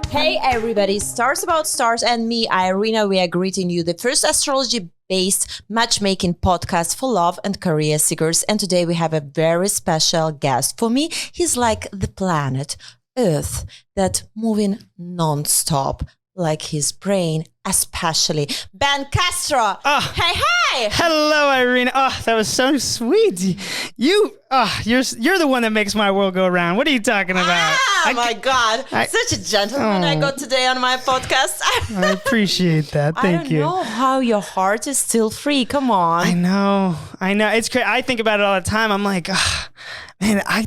Hey everybody, Stars About Stars and me, Irina, we are greeting you, the first astrology-based matchmaking podcast for love and career seekers. And today we have a very special guest. For me, he's like the planet Earth that moving non-stop, like his brain, especially Ben Castro. Oh, hey! Hello, Irina. Oh, that was so sweet. You're the one that makes my world go round. What are you talking about? My God, such a gentleman I got today on my podcast. I appreciate that. Thank you. I don't know how your heart is still free. Come on. I know. It's crazy. I think about it all the time. I'm like, man, I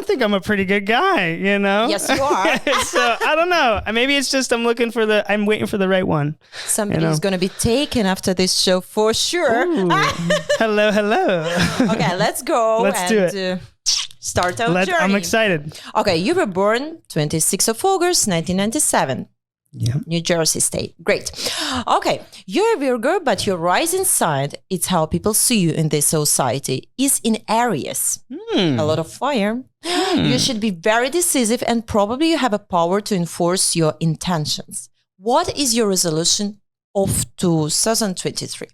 think I'm a pretty good guy, you know? Yes, you are. So I don't know. Maybe it's just I'm waiting for the right one. Somebody's going to be taken after this show for sure. Ooh. Hello. Okay, let's go. Let's do it. Start our journey. I'm excited. Okay, you were born 26th of August, 1997. Yeah. New Jersey State. Great. Okay, you're a Virgo, but your rising sign, it's how people see you in this society, is in Aries. A lot of fire. You should be very decisive and probably you have a power to enforce your intentions. What is your resolution of 2023?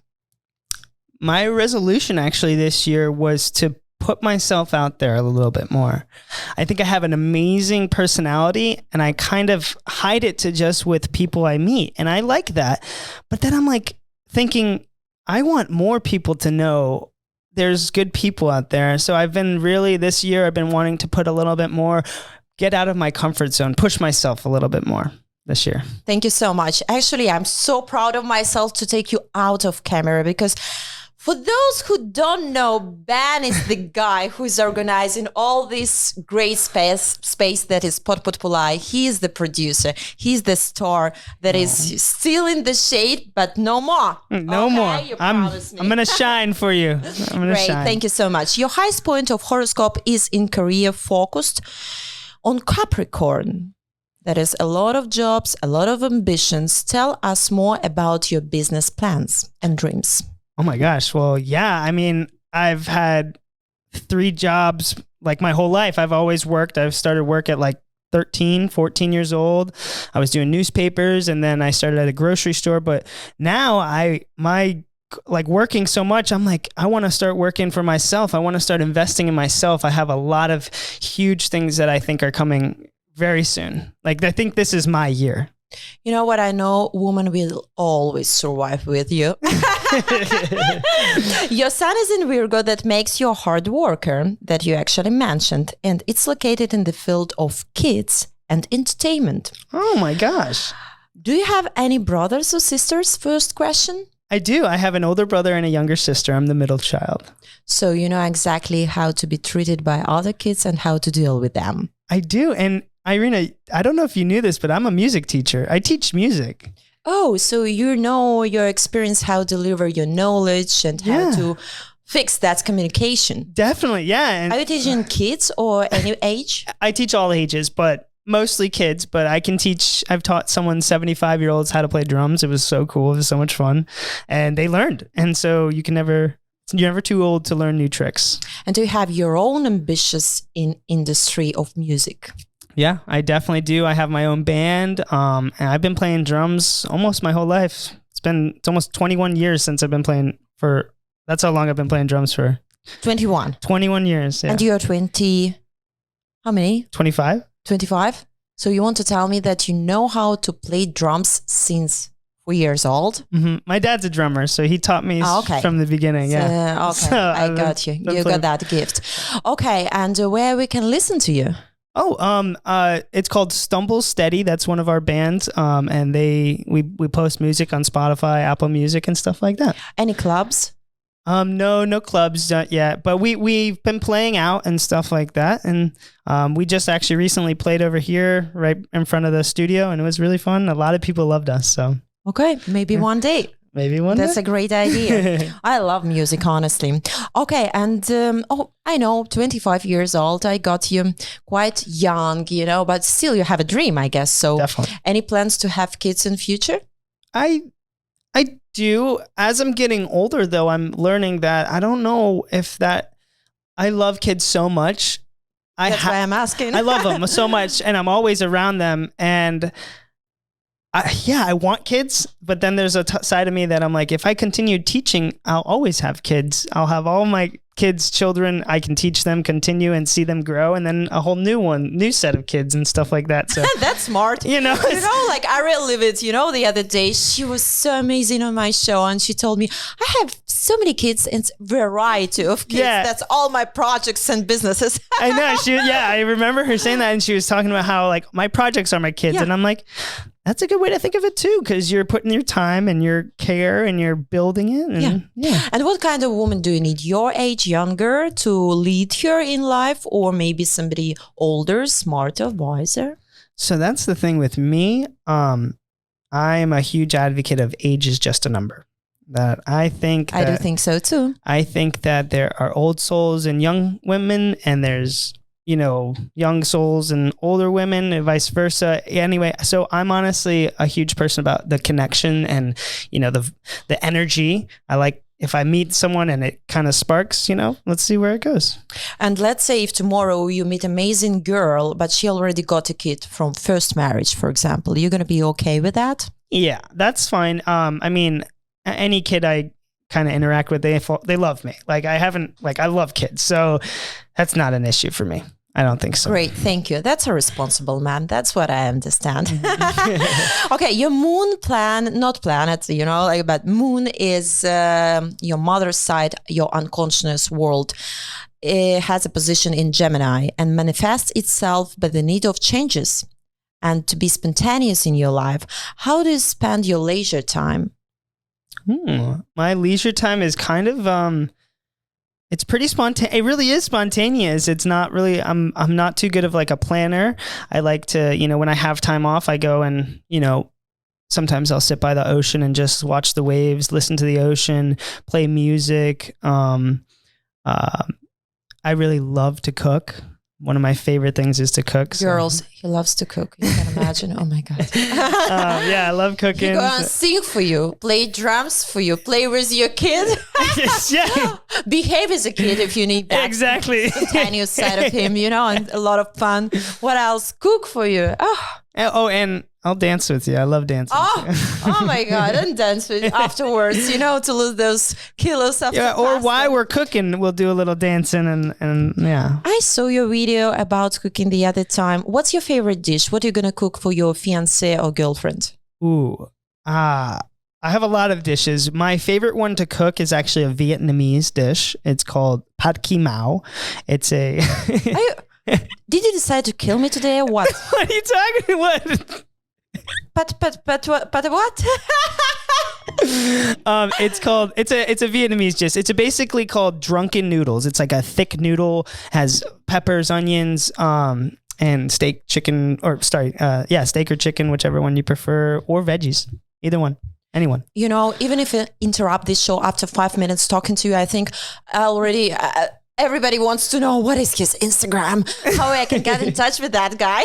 My resolution actually this year was to put myself out there a little bit more. I think I have an amazing personality and I kind of hide it to just with people I meet. And I like that. But then I'm like thinking, I want more people to know there's good people out there. So this year, I've been wanting to put a little bit more, get out of my comfort zone, push myself a little bit more this year. Thank you so much. Actually, I'm so proud of myself to take you out of camera because for those who don't know, Ben is the guy who's organizing all this great space that is Podpolai. He is the producer. He's the star that is still in the shade, but no more. No more. I'm going to shine for you. Great. Thank you so much. Your highest point of horoscope is in career focused on Capricorn. That is a lot of jobs, a lot of ambitions. Tell us more about your business plans and dreams. Oh my gosh. Well, yeah. I mean, I've had 3 jobs like my whole life. I've always worked. I've started work at like 13, 14 years old. I was doing newspapers and then I started at a grocery store. But now my working so much, I'm like, I want to start working for myself. I want to start investing in myself. I have a lot of huge things that I think are coming very soon. Like, I think this is my year. You know what? I know woman will always survive with you. Your sun is in Virgo, that makes you a hard worker, that you actually mentioned, and it's located in the field of kids and entertainment. Oh my gosh. Do you have any brothers or sisters? First question. I do. I have an older brother and a younger sister. I'm the middle child. So you know exactly how to be treated by other kids and how to deal with them. I do. And Irina, I don't know if you knew this, but I'm a music teacher. I teach music. Oh, so you know your experience, how to deliver your knowledge and how to fix that communication. Definitely, yeah. And are you teaching kids or any age? I teach all ages, but mostly kids. But I've taught someone 75-year-olds how to play drums. It was so cool. It was so much fun. And they learned. And so you're never too old to learn new tricks. And do you have your own ambitions in industry of music? Yeah, I definitely do. I have my own band, and I've been playing drums almost my whole life. It's almost 21 years since I've been playing that's how long I've been playing drums for. 21. 21 years, yeah. And you're 20, how many? 25. 25? So you want to tell me that you know how to play drums since 4 years old? Mm-hmm. My dad's a drummer, so he taught me from the beginning. Yeah. Okay, so I got you. You got that gift. Okay, and where we can listen to you? It's called Stumble Steady. That's one of our bands. And we post music on Spotify, Apple Music and stuff like that. Any clubs? No clubs yet, but we've been playing out and stuff like that. And, we just actually recently played over here right in front of the studio and it was really fun. A lot of people loved us. So, okay. Maybe one day. Maybe one day. That's a great idea. I love music, honestly. Okay. And, I know 25 years old. I got you quite young, but still you have a dream, I guess. So definitely. Any plans to have kids in future? I do. As I'm getting older though, I'm learning that I don't know if I love kids so much That's why I'm asking. I love them so much, and I'm always around them. And I want kids, but then there's a side of me that I'm like, if I continue teaching, I'll always have kids. I'll have all my kids, children. I can teach them, continue, and see them grow, and then a whole new set of kids and stuff like that. So that's smart. Like Ariel Levitt, the other day, she was so amazing on my show, and she told me, I have so many kids and variety of kids. Yeah. That's all my projects and businesses. I know. I remember her saying that, and she was talking about how like my projects are my kids, and I'm like, that's a good way to think of it too, because you're putting your time and your care and you're building it. And, And what kind of woman do you need? Your age, younger, to lead her in life, or maybe somebody older, smarter, wiser? So that's the thing with me. I'm a huge advocate of age is just a number. That I do think so too. I think that there are old souls and young women, and there's young souls and older women and vice versa. Anyway, so I'm honestly a huge person about the connection and, the energy. I like if I meet someone and it kind of sparks, let's see where it goes. And let's say if tomorrow you meet an amazing girl, but she already got a kid from first marriage, for example, you're going to be okay with that? Yeah, that's fine. I mean, any kid I kind of interact with, they love me. Like I love kids. So that's not an issue for me. I don't think so. Great. Thank you. That's a responsible man. That's what I understand. Okay. Your moon not planet, but moon is your mother's side, your unconscious world. It has a position in Gemini and manifests itself by the need of changes and to be spontaneous in your life. How do you spend your leisure time? My leisure time is kind of, it's pretty spontaneous. It really is spontaneous. It's not really, I'm not too good of like a planner. I like to, when I have time off, I go and, sometimes I'll sit by the ocean and just watch the waves, listen to the ocean, play music. I really love to cook. One of my favorite things is to cook. Girls, he loves to cook. You can imagine. Oh my God. I love cooking. He go and sing for you, play drums for you, play with your kid. Yeah. Behave as a kid if you need that. Exactly. Spontaneous side of him, and a lot of fun. What else? Cook for you. And I'll dance with you. I love dancing. Oh my God. And dance with you afterwards, to lose those kilos after or while we're cooking, we'll do a little dancing and yeah. I saw your video about cooking the other time. What's your favorite dish? What are you going to cook for your fiancé or girlfriend? I have a lot of dishes. My favorite one to cook is actually a Vietnamese dish. It's called Pad Ki Mao. It's a... Did you decide to kill me today or what? What are you talking about? But what? It's a Vietnamese dish. It's basically called drunken noodles. It's like a thick noodle, has peppers, onions, and steak, chicken, steak or chicken, whichever one you prefer, or veggies, either one. Anyone. Even if I interrupt this show after 5 minutes talking to you, I think I already... everybody wants to know what is his Instagram, how I can get in touch with that guy.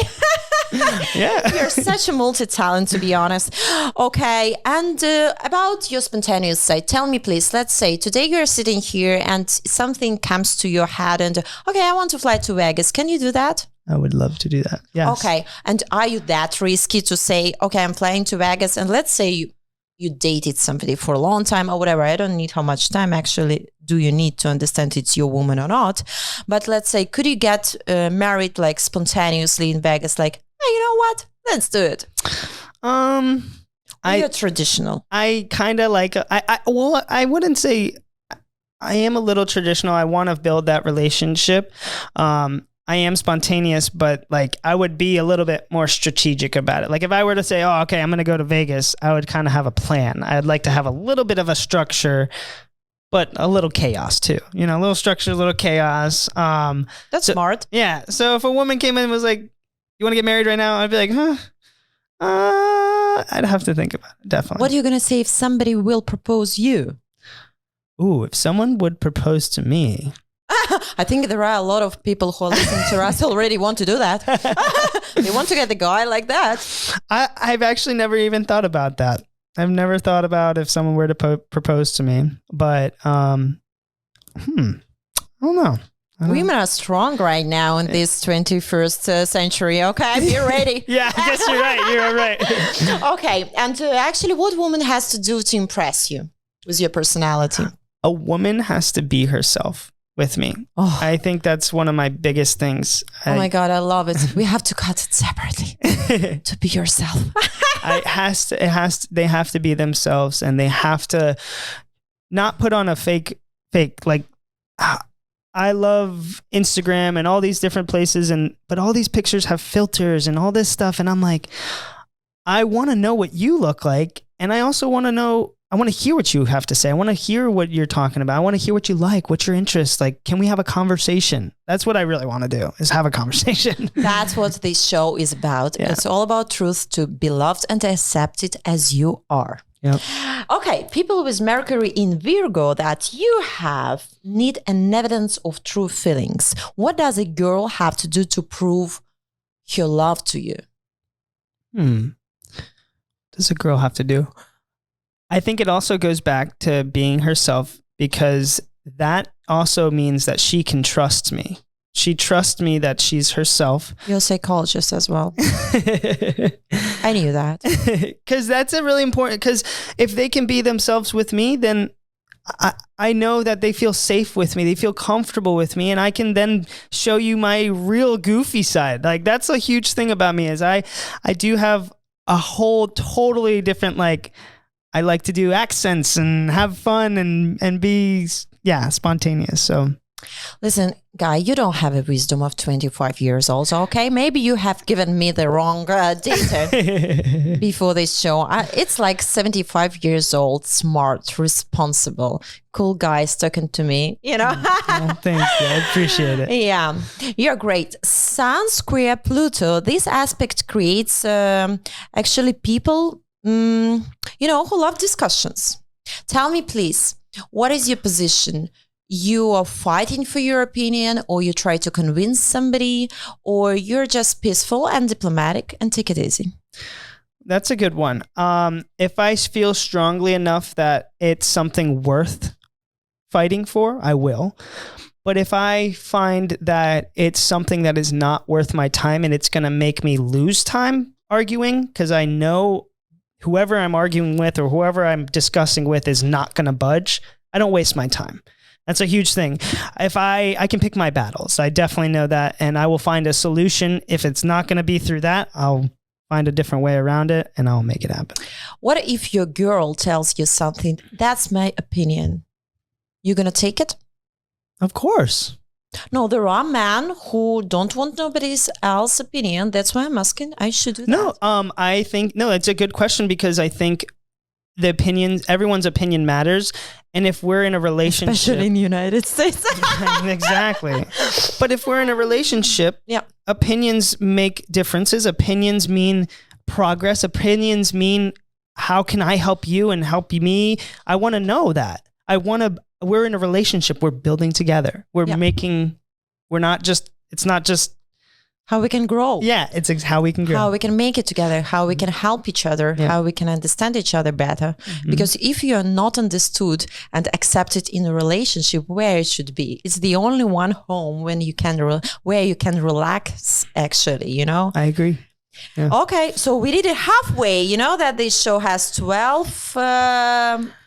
Yeah. You're such a multi-talent, to be honest. Okay. And about your spontaneous side, tell me, please, let's say today you're sitting here and something comes to your head and, okay, I want to fly to Vegas. Can you do that? I would love to do that. Yes. Okay. And are you that risky to say, okay, I'm flying to Vegas, and let's say you dated somebody for a long time or whatever. I don't need how much time actually do you need to understand it's your woman or not. But let's say, could you get married like spontaneously in Vegas? Like, hey, you know what? Let's do it. You're traditional. I kind of like, I wouldn't say I am a little traditional. I want to build that relationship. I am spontaneous, but like I would be a little bit more strategic about it. Like if I were to say, oh, okay, I'm going to go to Vegas, I would kind of have a plan. I'd like to have a little bit of a structure, but a little chaos too. A little structure, a little chaos. That's smart. Yeah. So if a woman came in and was like, you want to get married right now? I'd be like, I'd have to think about it. Definitely. What are you going to say if somebody will propose you? If someone would propose to me... I think there are a lot of people who are listening to us already want to do that. They want to get the guy like that. I've actually never even thought about that. I've never thought about if someone were to propose to me, but I don't know. Women are strong right now in this 21st century. Okay, be ready. Yeah, I guess you're right. You're right. Okay, and actually, what woman has to do to impress you with your personality? A woman has to be herself with me. Oh. I think that's one of my biggest things. Oh my God, I love it. We have to cut it separately. To be yourself. They have to be themselves, and they have to not put on a fake, like, I love Instagram and all these different places, but all these pictures have filters and all this stuff. And I'm like, I want to know what you look like. And I also want to hear what you have to say. I want to hear what you're talking about. I want to hear what you like, what's your interest. Like, can we have a conversation? That's what I really want to do, is have a conversation. That's what this show is about. Yeah. It's all about truth, to be loved and accepted as you are. Yep. Okay, people with Mercury in Virgo that you have need an evidence of true feelings. What does a girl have to do to prove her love to you? Does a girl have to do? I think it also goes back to being herself, because that also means that she can trust me. She trusts me that she's herself. You're a psychologist as well. I knew that. Because that's a really important, because if they can be themselves with me, then I know that they feel safe with me. They feel comfortable with me, and I can then show you my real goofy side. Like, that's a huge thing about me, is I do have a whole totally different, like, I like to do accents and have fun and be, spontaneous. So listen, Guy, you don't have a wisdom of 25 years old, okay? Maybe you have given me the wrong data before this show. It's like 75 years old, smart, responsible, cool guys talking to me, you know? Oh, thank you. I appreciate it. Yeah, you're great. Sun square Pluto, this aspect creates actually people, who love discussions. Tell me, please, what is your position? You are fighting for your opinion, or you try to convince somebody, or you're just peaceful and diplomatic and take it easy? That's a good one. If I feel strongly enough that it's something worth fighting for, I will. But if I find that it's something that is not worth my time and it's going to make me lose time arguing, because I know whoever I'm arguing with or whoever I'm discussing with is not going to budge, I don't waste my time. That's a huge thing. If I can pick my battles, I definitely know that, and I will find a solution. If it's not going to be through that, I'll find a different way around it, and I'll make it happen. What if your girl tells you something, that's my opinion? You going to take it? Of course. No, there are men who don't want nobody else's opinion. That's why I'm asking. I should do that. No, I think, it's a good question, because I think everyone's opinion matters. And if we're in a relationship, especially in the United States. Exactly. But if we're in a relationship, opinions make differences. Opinions mean progress. Opinions mean, how can I help you and help me? I want to know that. We're in a relationship. We're building together. It's not just how we can grow. Yeah, it's how we can grow. How we can make it together, how we can help each other, how we can understand each other better. Mm-hmm. Because if you're not understood and accepted in a relationship where it should be, it's the only one home where you can relax, actually, I agree. Yeah. Okay, so we did it halfway. You know that this show has 12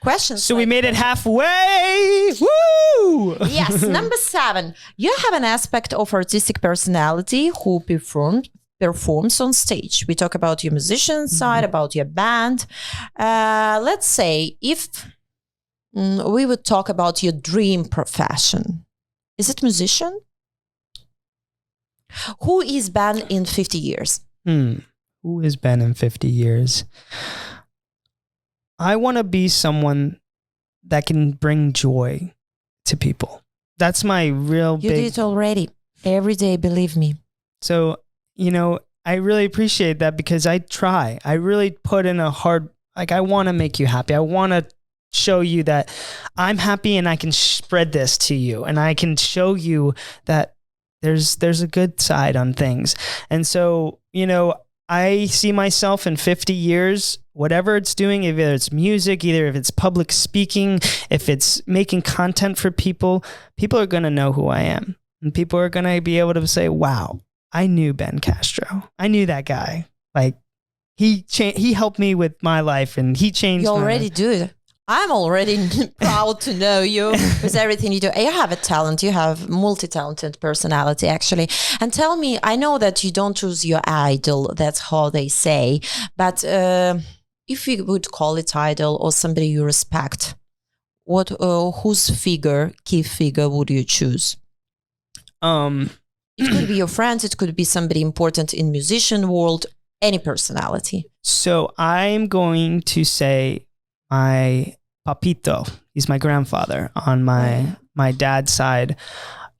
questions. So we made it halfway. Woo! Yes, number 7. You have an aspect of artistic personality who performs on stage. We talk about your musician side, about your band. Let's say if we would talk about your dream profession. Is it musician? Who is Ben in 50 years? Who has been in 50 years? I want to be someone that can bring joy to people. That's my real You did it already. Every day, believe me. So, I really appreciate that, because I try. I really put in a hard, I want to make you happy. I want to show you that I'm happy, and I can spread this to you, and I can show you that there's a good side on things. And so, I see myself in 50 years, whatever it's doing, either it's music, either if it's public speaking, if it's making content for people, people are going to know who I am. And people are going to be able to say, wow, I knew Ben Castro. I knew that guy. Like, he helped me with my life, and he changed You my already life. do. I'm already proud to know you with everything you do. You have a talent. You have multi-talented personality, actually. And tell me, I know that you don't choose your idol. That's how they say. But if you would call it idol or somebody you respect, what whose key figure would you choose? It could be your friends. It could be somebody important in musician world. Any personality. So I'm going to say my papito. He's my grandfather on my dad's side.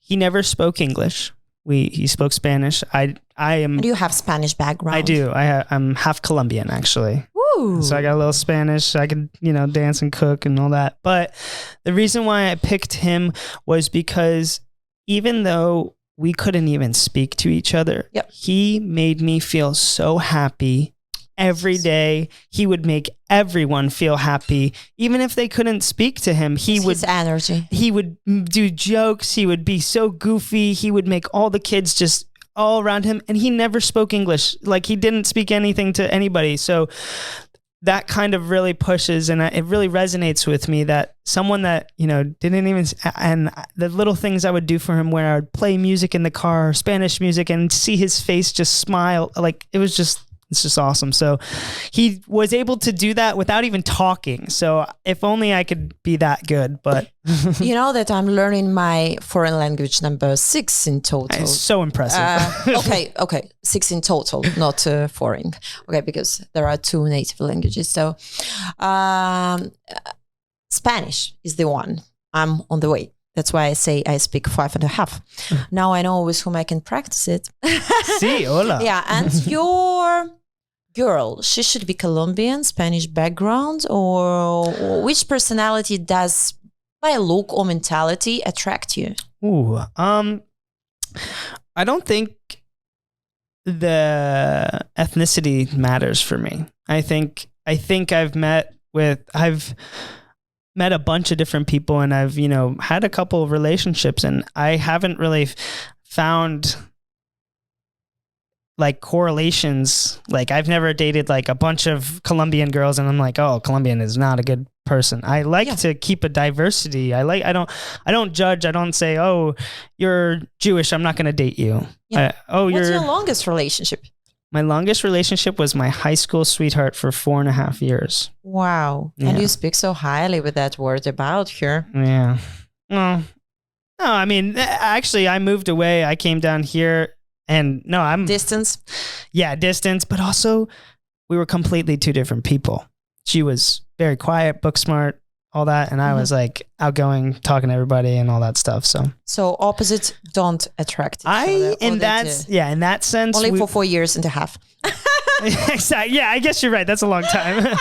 He never spoke English. He spoke Spanish. I am. Do you have Spanish background? I do. I'm half Colombian, actually. Ooh. So I got a little Spanish. I can, dance and cook and all that. But the reason why I picked him was because even though we couldn't even speak to each other, yep, he made me feel so happy. Every day, he would make everyone feel happy. Even if they couldn't speak to him, his energy. He would do jokes. He would be so goofy. He would make all the kids just all around him. And he never spoke English. Like, he didn't speak anything to anybody. So that kind of really pushes, and it really resonates with me that someone that, didn't even, and the little things I would do for him where I would play music in the car, Spanish music, and see his face just smile. Like, it's just awesome. So he was able to do that without even talking. So if only I could be that good, but you know that I'm learning my foreign language number 6 in total. It's so impressive. Okay. 6 in total, not foreign. Okay. Because there are 2 native languages. So, Spanish is the one. I'm on the way. That's why I say I speak 5.5. Now I know with whom I can practice it. Sí, hola. Yeah. And your girl, she should be Colombian, Spanish background, or which personality does by look or mentality attract you? Ooh, I don't think the ethnicity matters for me. I think I've met a bunch of different people, and I've, had a couple of relationships, and I haven't really found like correlations. Like, I've never dated like a bunch of Colombian girls and I'm like, oh, Colombian is not a good person. I like to keep a diversity. I don't judge. I don't say, oh, you're Jewish, I'm not going to date you. Yeah. What's your longest relationship? My longest relationship was my high school sweetheart for 4.5 years. Wow. Yeah. And you speak so highly with that word about her. Yeah. No, I mean, actually, I moved away. I came down here, and no, I'm distance. Yeah, distance. But also, we were completely 2 different people. She was very quiet, book smart, all that, and I was like outgoing, talking to everybody, and all that stuff. So opposites don't attract each other. In that sense, only for 4.5 years. Exactly. Yeah, I guess you're right. That's a long time.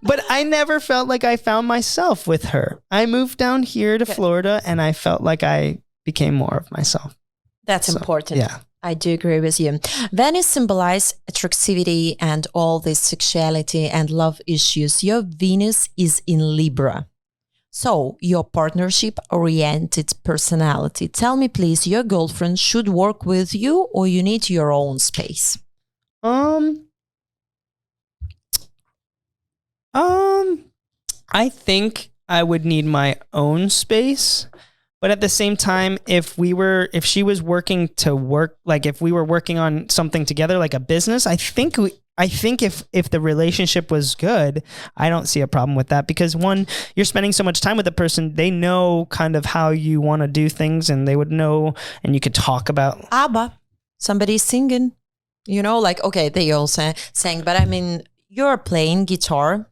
But I never felt like I found myself with her. I moved down here to Florida, and I felt like I became more of myself. That's important. Yeah. I do agree with you. Venus symbolizes attractivity and all this sexuality and love issues. Your Venus is in Libra. So, your partnership-oriented personality. Tell me, please, your girlfriend should work with you or you need your own space? I think I would need my own space. But at the same time, if she was working to work, like if we were working on something together, like a business, I think if the relationship was good, I don't see a problem with that, because one, you're spending so much time with the person, they know kind of how you want to do things, and they would know, and you could talk about. ABBA, somebody's singing, like, okay, they all sang, but I mean, you're playing guitar,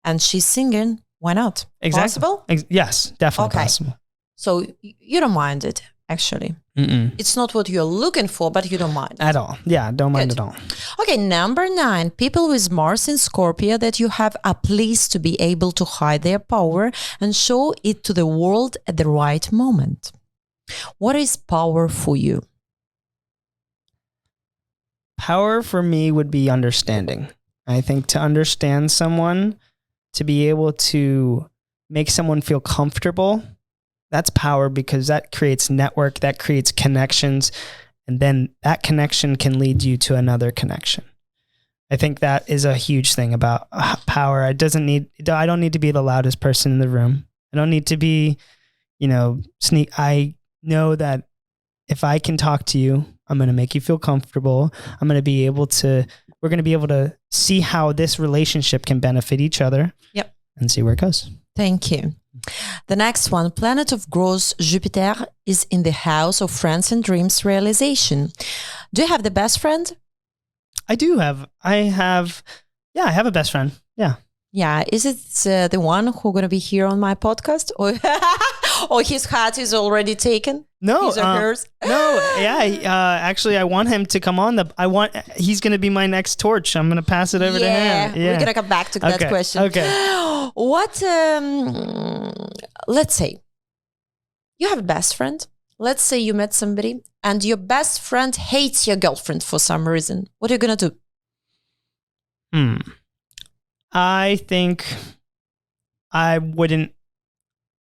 and she's singing. Why not? Exactly. Possible? Yes, definitely possible. So you don't mind it, actually. Mm-mm. It's not what you're looking for, but you don't mind it. At all. Yeah, don't mind at all. Okay, number 9. People with Mars in Scorpio that you have are pleased to be able to hide their power and show it to the world at the right moment. What is power for you? Power for me would be understanding. I think to understand someone, to be able to make someone feel comfortable, that's power, because that creates network, that creates connections, and then that connection can lead you to another connection. I think that is a huge thing about power. I don't need to be the loudest person in the room. I don't need to be, I know that if I can talk to you, I'm going to make you feel comfortable. We're going to be able to see how this relationship can benefit each other. Yep. And see where it goes. Thank you. The next one, planet of growth, Jupiter, is in the house of friends and dreams realization. Do you have the best friend? I do have. I have a best friend. Yeah. Yeah. Is it the one who's going to be here on my podcast? Or his hat is already taken? No. His or hers? No. Yeah. Actually, I want him to come on. He's going to be my next torch. I'm going to pass it over to him. Yeah. We're going to come back to that question. Okay. What, let's say you have a best friend. Let's say you met somebody and your best friend hates your girlfriend for some reason. What are you going to do? I think I wouldn't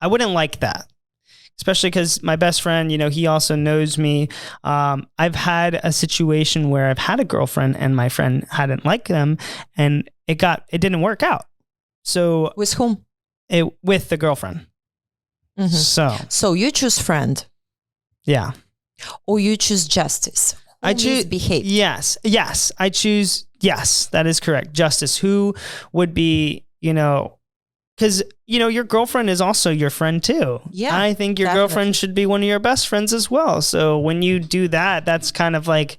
like that, especially because my best friend, he also knows me. I've had a situation where I've had a girlfriend and my friend hadn't liked them, and it didn't work out. So with whom? With the girlfriend. Mm-hmm. So you choose friend. Yeah. Or you choose justice. I choose behave. Yes. I choose. Yes, that is correct. Justice. Who would be, because, your girlfriend is also your friend too. Yeah. I think your girlfriend should be one of your best friends as well. So when you do that, that's kind of like,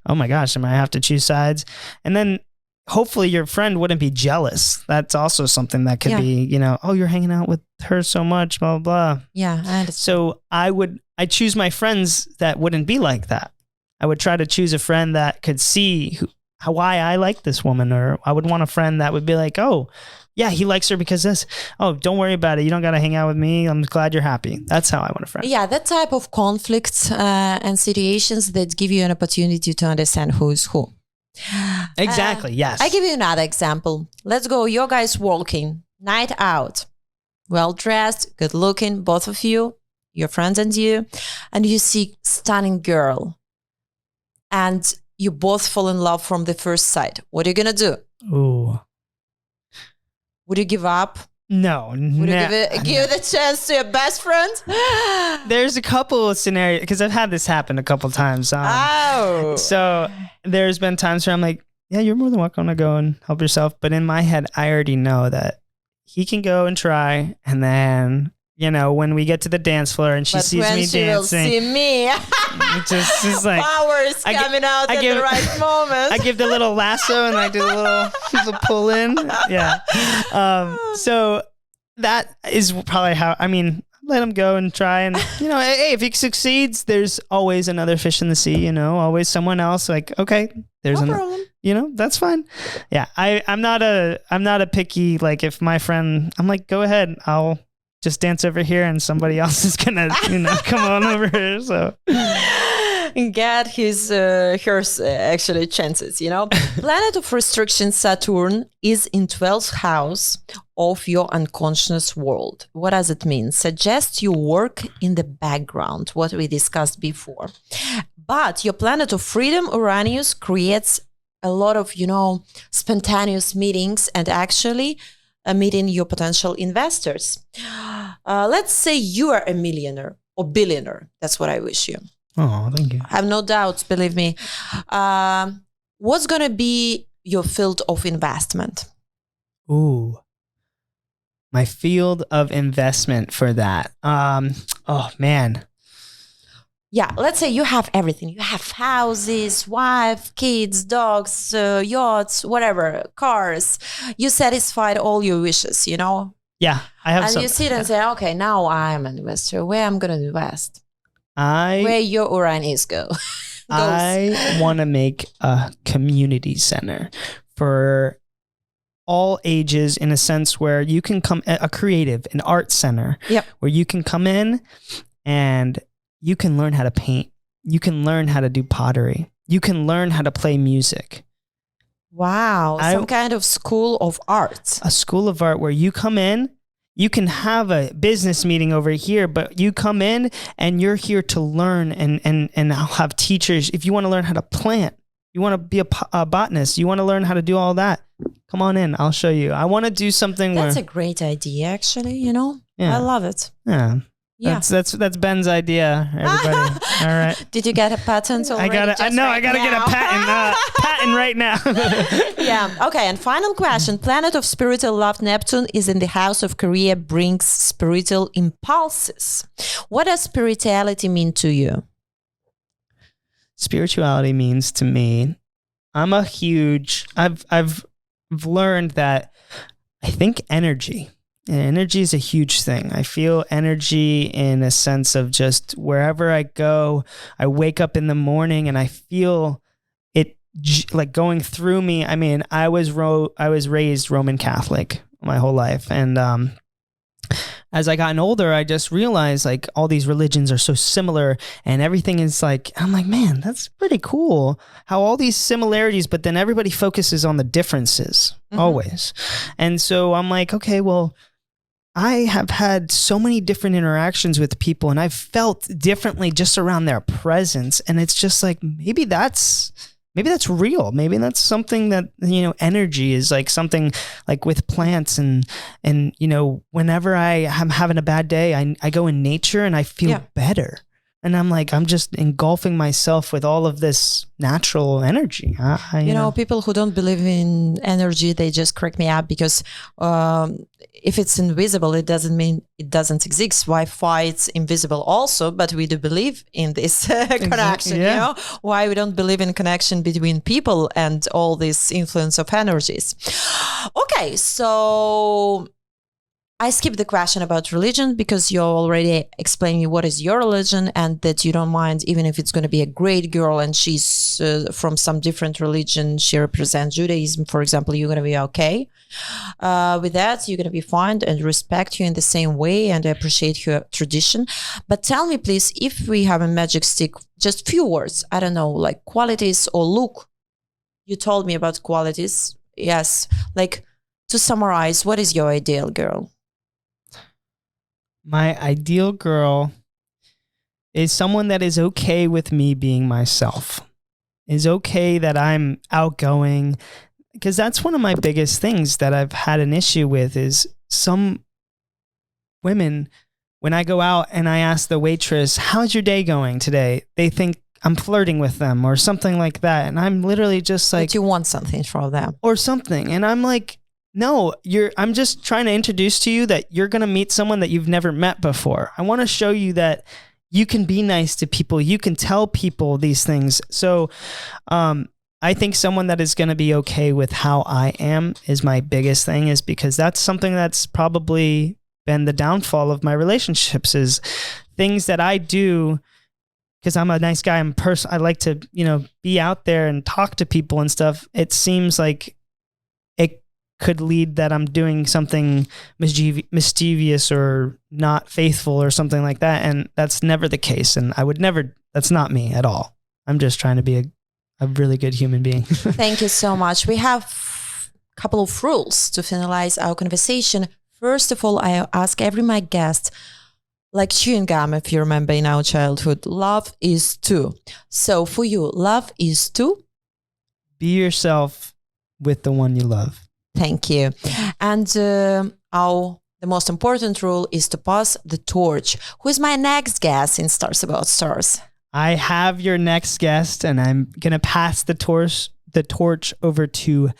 oh my gosh, I have to choose sides. And then hopefully your friend wouldn't be jealous. That's also something that could be, oh, you're hanging out with her so much, blah, blah, blah. Yeah. I understand. So I choose my friends that wouldn't be like that. I would try to choose a friend that could see why I like this woman, or I would want a friend that would be like, oh, yeah, he likes her because this. Oh, don't worry about it. You don't got to hang out with me. I'm glad you're happy. That's how I want a friend. Yeah, that type of conflicts and situations that give you an opportunity to understand who's who. Exactly, yes. I give you another example. Let's go. Your guys walking, night out, well-dressed, good-looking, both of you, your friends and you see stunning girl. And you both fall in love from the first sight. What are you going to do? Ooh. Would you give up? No. Would you give the chance to your best friend? There's a couple of scenarios, because I've had this happen a couple times. So there's been times where I'm like, yeah, you're more than welcome to go and help yourself. But in my head, I already know that he can go and try. And then, when we get to the dance floor and she sees me dancing. Will see me. just like flowers coming out at the right moment. I give the little lasso and I do the little pull in. Yeah. So that is probably how, let him go and try. And, hey, if he succeeds, there's always another fish in the sea, always someone else. Like, okay, there's no problem. That's fine. Yeah. I'm not a picky, like if my friend, I'm like, go ahead. I'll just dance over here and somebody else is gonna come on over here, so get hers actually chances. Planet of restriction Saturn is in 12th house of your unconscious world. What does it mean? Suggest you work in the background, what we discussed before, but your planet of freedom Uranus creates a lot of spontaneous meetings and actually meeting your potential investors. Let's say you are a millionaire or billionaire. That's what I wish you. Oh, thank you. I have no doubts, believe me. What's going to be your field of investment? Ooh, my field of investment for that. Oh, man. Yeah, let's say you have everything. You have houses, wife, kids, dogs, yachts, whatever, cars. You satisfied all your wishes, Yeah, I have. And you sit and say, okay, now I'm an investor. Where I'm going to invest? Where your Uranus goes. I want to make a community center for all ages, in a sense where you can come, a creative, an art center, where you can come in and you can learn how to paint. You can learn how to do pottery. You can learn how to play music. Wow. Some kind of school of art. A school of art where you come in, You can have a business meeting over here, but you come in and you're here to learn and I'll have teachers. If you want to learn how to plant, you want to be a botanist, you want to learn how to do all that, come on in. I'll show you. I want to do something That's a great idea, actually, you know? Yeah. I love it. Yeah. Yeah. That's Ben's idea, everybody. All right. Did you get a patent already? I gotta get a patent right now. Yeah. Okay. And final question. Planet of spiritual love, Neptune, is in the house of career, brings spiritual impulses. What does spirituality mean to you? Spirituality means to me, I've learned that I think energy is a huge thing. I feel energy in a sense of just wherever I go, I wake up in the morning and I feel it like going through me. I mean, I was raised Roman Catholic my whole life. And, as I gotten older, I just realized like all these religions are so similar and everything is like, I'm like, man, that's pretty cool how all these similarities, but then everybody focuses on the differences always. And so I'm like, okay, well, I have had so many different interactions with people and I've felt differently just around their presence. And it's just like, maybe that's real. Maybe that's something that, you know, energy is like something like with plants and, you know, whenever I am having a bad day, I go in nature and I feel better. And I'm like, I'm just engulfing myself with all of this natural energy. You know, people who don't believe in energy, they just crack me up because if it's invisible, it doesn't mean it doesn't exist. Wi-Fi, it's invisible also, but we do believe in this connection, you know? Why we don't believe in connection between people and all this influence of energies. Okay, so I skipped the question about religion because you already explained me what is your religion and that you don't mind even if it's going to be a great girl and she's from some different religion, she represents Judaism, for example, you're going to be okay with that. You're going to be fine and respect you in the same way and appreciate your tradition. But tell me, please, if we have a magic stick, just few words, I don't know, like qualities or look. You told me about qualities. Yes. Like to summarize, what is your ideal girl? My ideal girl is someone that is okay with me being myself, is okay that I'm outgoing, because that's one of my biggest things that I've had an issue with is some women, when I go out and I ask the waitress, how's your day going today? They think I'm flirting with them or something like that. And I'm literally just like, but you want something from them or something. And I'm like, no, I'm just trying to introduce to you that you're going to meet someone that you've never met before. I want to show you that you can be nice to people. You can tell people these things. So, I think someone that is going to be okay with how I am is my biggest thing, is because that's something that's probably been the downfall of my relationships, is things that I do because I'm a nice guy. I like to, you know, be out there and talk to people and stuff. It seems like it could lead that I'm doing something mischievous or not faithful or something like that. And that's never the case. And I would never, that's not me at all. I'm just trying to be a really good human being. Thank you so much. We have a couple of rules to finalize our conversation. First of all, I ask every my guest, like chewing gum, if you remember in our childhood, love is to. So for you, love is to? Be yourself with the one you love. Thank you. And the most important rule is to pass the torch. Who is my next guest in Stars About Stars? I have your next guest, and I'm going to pass the torch over to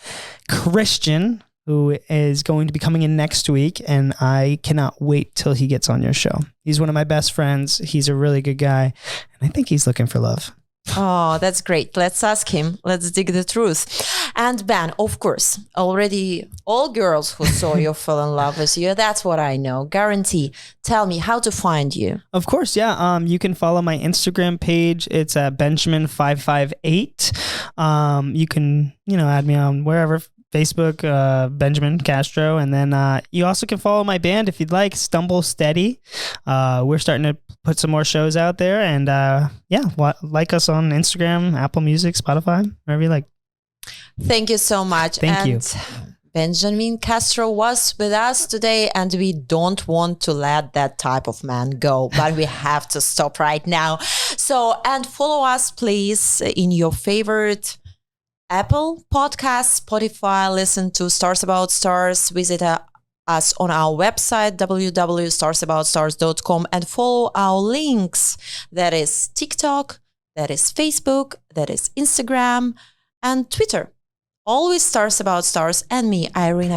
Christian, who is going to be coming in next week, and I cannot wait till he gets on your show. He's one of my best friends. He's a really good guy, and I think he's looking for love. Oh, that's great. Let's ask him. Let's dig the truth. And Ben, of course, already all girls who saw you fell in love with you. That's what I know. Guarantee. Tell me how to find you. Of course, yeah. You can follow my Instagram page. It's Benjamin558. You can, add me on wherever. Facebook, Benjamin Castro. And then you also can follow my band if you'd like, Stumble Steady. We're starting to put some more shows out there. And like us on Instagram, Apple Music, Spotify, wherever you like. Thank you so much. Thank you. Benjamin Castro was with us today, and we don't want to let that type of man go, but we have to stop right now. So, and follow us, please, in your favorite Apple Podcasts, Spotify. Listen to Stars About Stars. Visit us on our website, www.starsabouttstars.com, and follow our links. That is TikTok, that is Facebook, that is Instagram, and Twitter. Always Stars About Stars, and me, Irina.